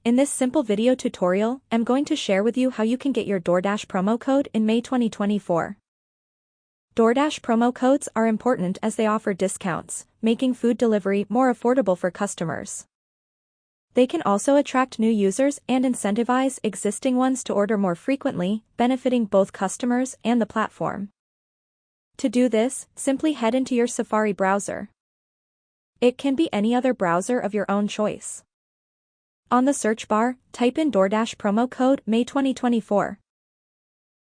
In this simple video tutorial, I'm going to share with you how you can get your Doordash promo code in May 2024. Doordash promo codes are important as they offer discounts, making food delivery more affordable for customers. They can also attract new users and incentivize existing ones to order more frequently, benefiting both customers and the platform. To do this, simply head into your Safari browser. It can be any other browser of your own choice. On the search bar, type in Doordash promo code May 2024.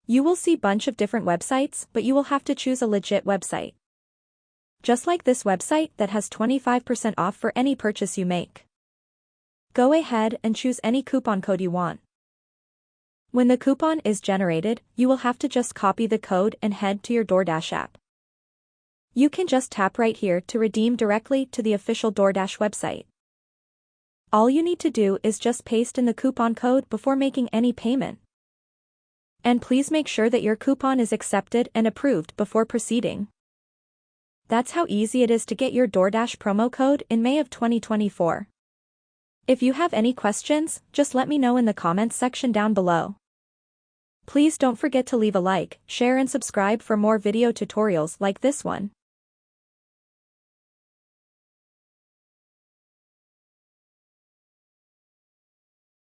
You will see a bunch of different websites, but you will have to choose a legit website. Just like this website that has 25% off for any purchase you make. Go ahead and choose any coupon code you want. When the coupon is generated, you will have to just copy the code and head to your Doordash app. You can just tap right here to redeem directly to the official Doordash website. All you need to do is just paste in the coupon code before making any payment. And please make sure that your coupon is accepted and approved before proceeding. That's how easy it is to get your Doordash promo code in May of 2024. If you have any questions, just let me know in the comments section down below. Please don't forget to leave a like, share and subscribe for more video tutorials like this one.